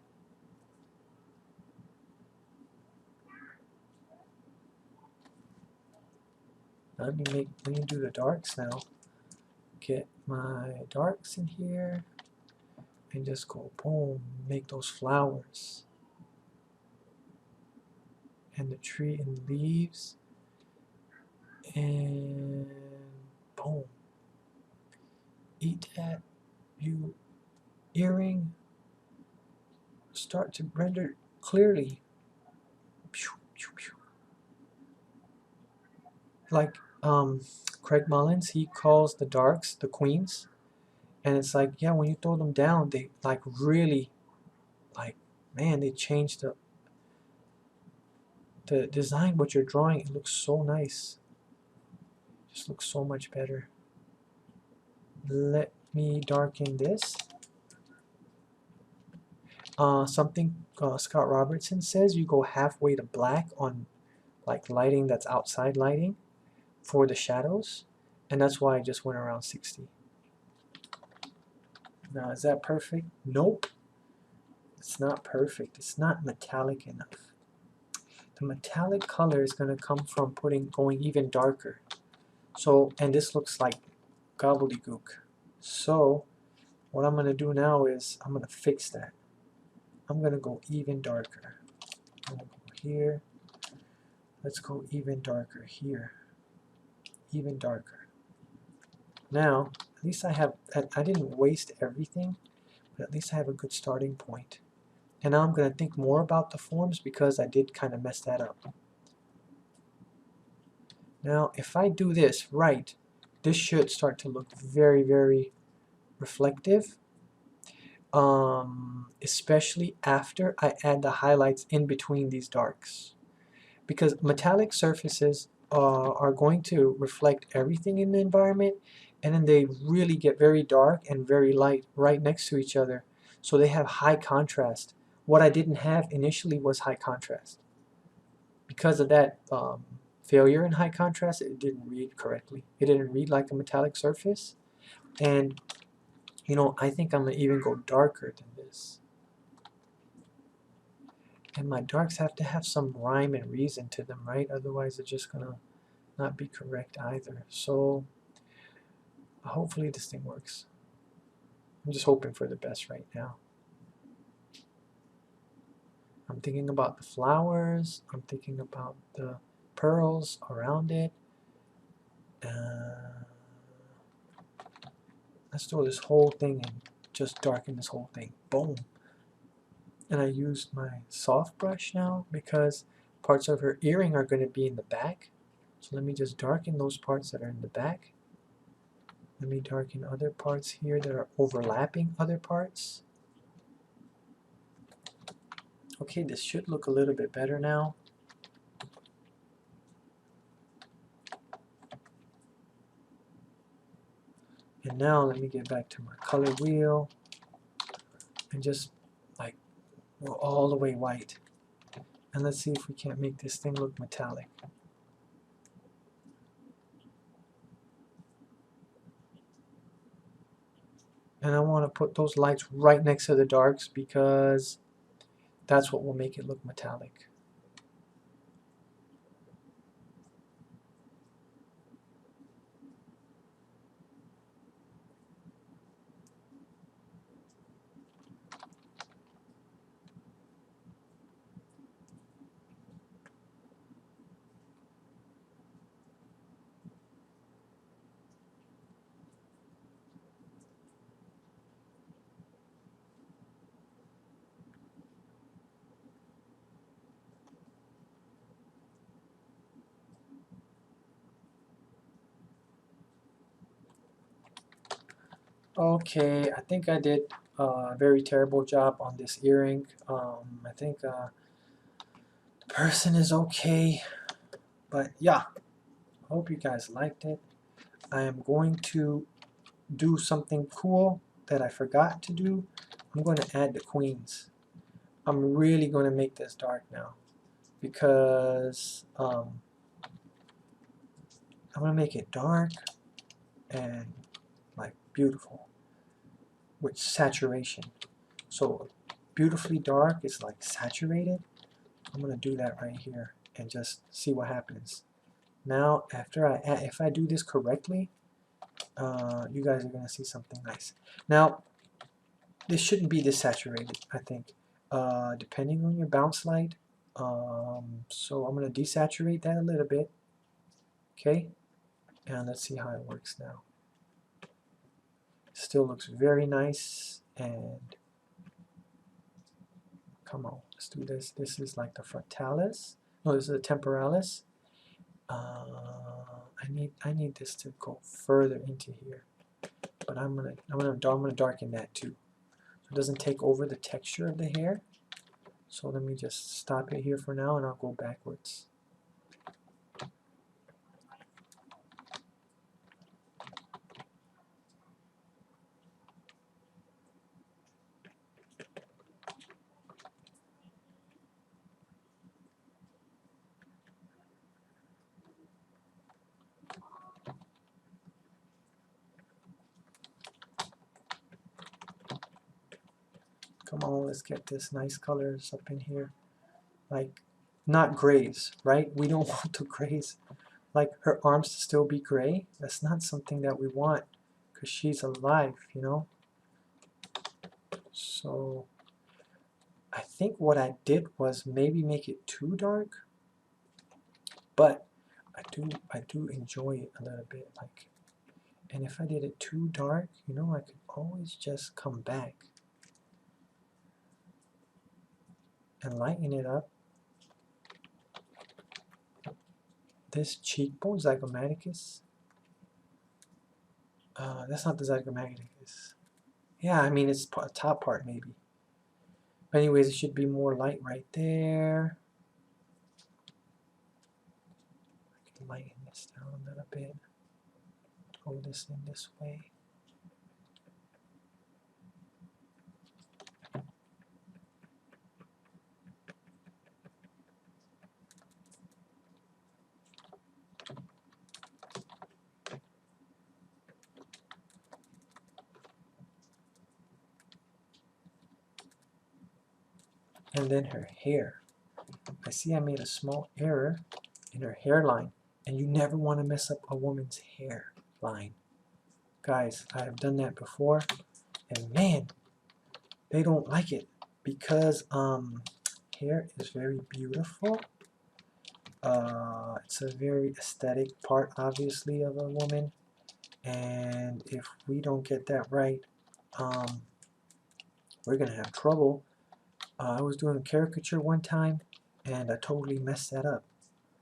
Let me do the darks now. Get my darks in here and just go boom, make those flowers and the tree and leaves, and boom, eat that. You earring start to render clearly, like Craig Mullins, he calls the darks the queens. And it's like, yeah, when you throw them down, they like really, like, man, they change the design, what you're drawing. It looks so nice. Just looks so much better. Let me darken this. Something Scott Robertson says, you go halfway to black on like lighting that's outside lighting for the shadows. And that's why I just went around 60. Now, is that perfect? Nope. It's not perfect. It's not metallic enough. The metallic color is going to come from going even darker. So, and this looks like gobbledygook. So, what I'm going to do now is I'm going to fix that. I'm going to go even darker. I'm going to go here. Let's go even darker here. Even darker. Now, at least I didn't waste everything, but at least I have a good starting point. And now I'm going to think more about the forms because I did kind of mess that up. Now, if I do this right, this should start to look very, very reflective, especially after I add the highlights in between these darks. Because metallic surfaces are going to reflect everything in the environment, and then they really get very dark and very light right next to each other. So they have high contrast. What I didn't have initially was high contrast. Because of that failure in high contrast, it didn't read correctly. It didn't read like a metallic surface. And, you know, I think I'm going to even go darker than this. And my darks have to have some rhyme and reason to them, right? Otherwise, they're just going to not be correct either. So, hopefully this thing works. I'm just hoping for the best right now. I'm thinking about the flowers. I'm thinking about the pearls around it. Let's throw this whole thing and just darken this whole thing. Boom. And I used my soft brush now because parts of her earring are going to be in the back. So let me just darken those parts that are in the back. Let me darken other parts here that are overlapping other parts. Okay, this should look a little bit better now. And now let me get back to my color wheel and just like go all the way white. And let's see if we can't make this thing look metallic. And I want to put those lights right next to the darks because that's what will make it look metallic. Okay, I think I did a very terrible job on this earring. I think the person is okay, but yeah, hope you guys liked it. I am going to do something cool that I forgot to do. I'm going to add the queens. I'm really going to make this dark now because I'm going to make it dark and like beautiful with saturation. So beautifully dark is like saturated. I'm going to do that right here and just see what happens. Now after if I do this correctly, you guys are going to see something nice. Now this shouldn't be this saturated, I think, depending on your bounce light. So I'm going to desaturate that a little bit, okay, and let's see how it works now. Still looks very nice, and come on, let's do this. This is like the frontalis. No, this is the temporalis. I need this to go further into here, but I'm gonna darken that too, so it doesn't take over the texture of the hair. So let me just stop it here for now, and I'll go backwards. Come on, let's get this nice colors up in here. Like, not grays, right? We don't want the grays. Like, her arms to still be gray. That's not something that we want because she's alive, you know? So, I think what I did was maybe make it too dark. But I do enjoy it a little bit. Like, and if I did it too dark, you know, I could always just come back and lighten it up. This cheekbone, zygomaticus, that's not the zygomaticus. Yeah, I mean, it's top part maybe. But anyways, it should be more light right there. I can lighten this down a little bit. Hold this in this way. And then her hair. I see I made a small error in her hairline. And you never want to mess up a woman's hairline. Guys, I have done that before. And man, they don't like it. Because hair is very beautiful. It's a very aesthetic part, obviously, of a woman. And if we don't get that right, we're going to have trouble. I was doing a caricature one time, and I totally messed that up.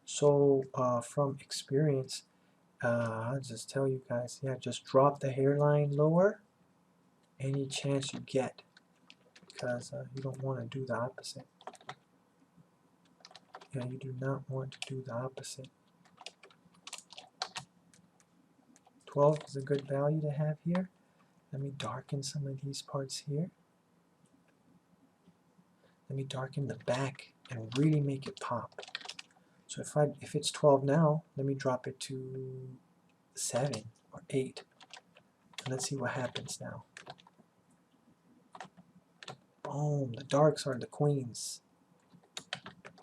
So, from experience, I'll just tell you guys, yeah, just drop the hairline lower any chance you get, because you don't want to do the opposite. Yeah, you do not want to do the opposite. 12 is a good value to have here. Let me darken some of these parts here. Let me darken the back and really make it pop. So if it's 12 now, let me drop it to 7 or 8. And let's see what happens now. Boom, the darks are the queens.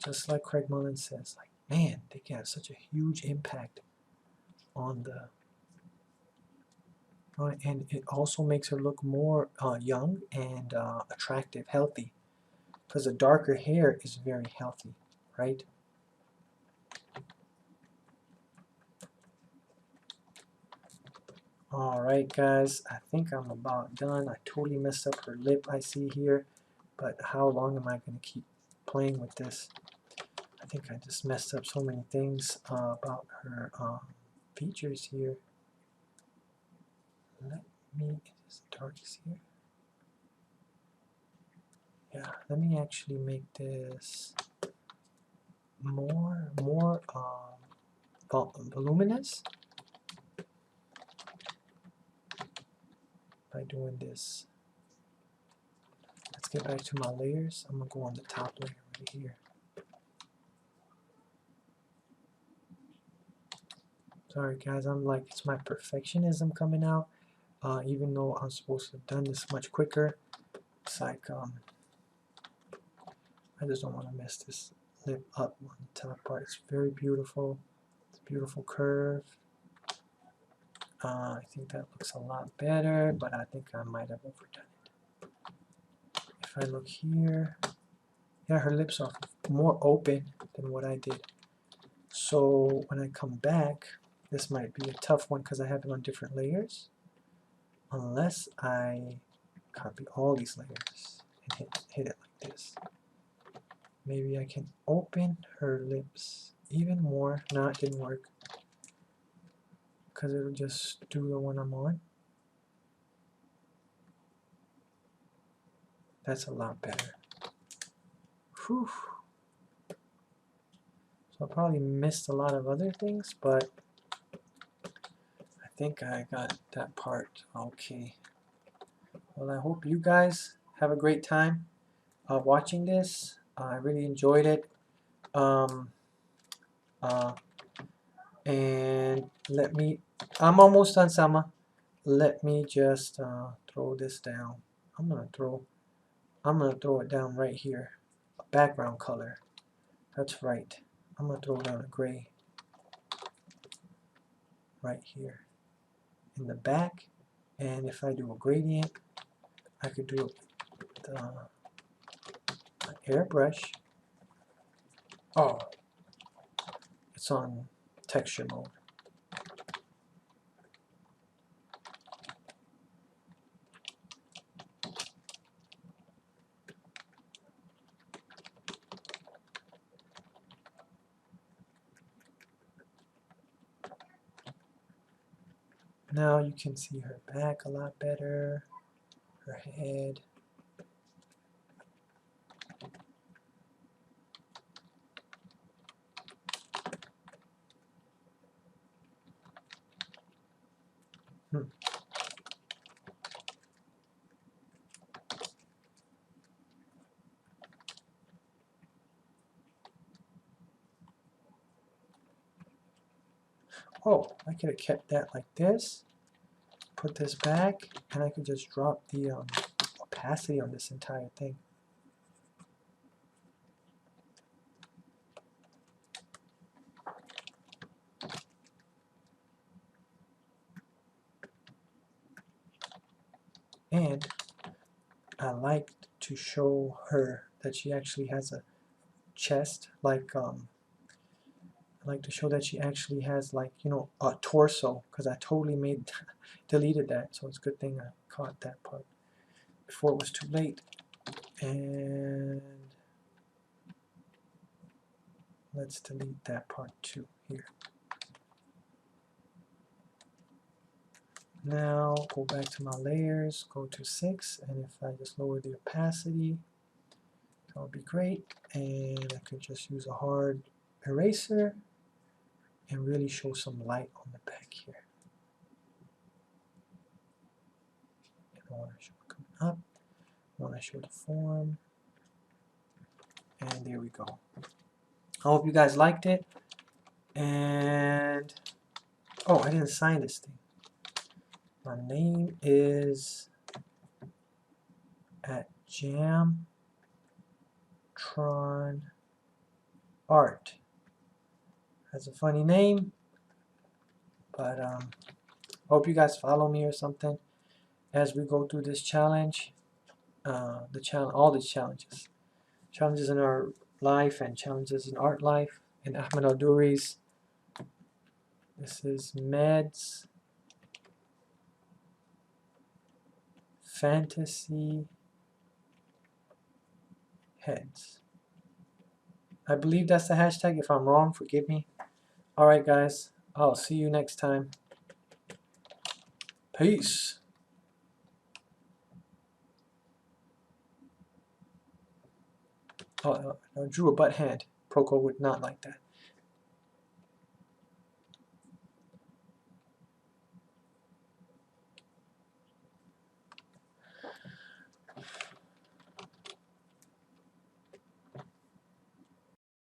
Just like Craig Mullins says, like, man, they can have such a huge impact on the and it also makes her look more young and attractive, healthy, because the darker hair is very healthy, right? Alright guys, I think I'm about done. I totally messed up her lip, I see here, but how long am I going to keep playing with this? I think I just messed up so many things about her features here. Let me Is it darkest here? Yeah, let me actually make this more voluminous by doing this. Let's get back to my layers. I'm gonna go on the top layer right here. Sorry guys, I'm like, it's my perfectionism coming out. Even though I'm supposed to have done this much quicker, it's like I just don't want to mess this lip up on the top part. It's very beautiful. It's a beautiful curve. I think that looks a lot better, but I think I might have overdone it. If I look here, yeah, her lips are more open than what I did. So when I come back, this might be a tough one because I have it on different layers. Unless I copy all these layers and hit it like this. Maybe I can open her lips even more. No, it didn't work. Because it'll just do the one I'm on. That's a lot better. Whew. So I probably missed a lot of other things, but I think I got that part okay. Well, I hope you guys have a great time watching this. I really enjoyed it. And I'm almost done, Sama. Let me just throw this down. I'm gonna throw it down right here. A background color. That's right. I'm gonna throw down a gray right here in the back. And if I do a gradient, I could do an airbrush. Oh, it's on texture mode. Now you can see her back a lot better, her head. Oh, I could have kept that like this, put this back, and I could just drop the opacity on this entire thing. And I like to show her that she actually has a chest, like I like to show that she actually has, like, you know, a torso, because I totally deleted that, so it's a good thing I caught that part before it was too late. And let's delete that part too here. Now go back to my layers, go to 6, and if I just lower the opacity, that would be great. And I could just use a hard eraser and really show some light on the back here. And I want to show it coming up. I want to show the form. And there we go. I hope you guys liked it. And oh, I didn't sign this thing. My name is at Jamtron Art. Has a funny name, but hope you guys follow me or something as we go through this challenge. All these challenges in our life and challenges in art life. In Ahmed Aldoori's. This is Meds Fantasy Heads. I believe that's the hashtag. If I'm wrong, forgive me. Alright guys, I'll see you next time. Peace. drew a butt hand. Proko would not like that.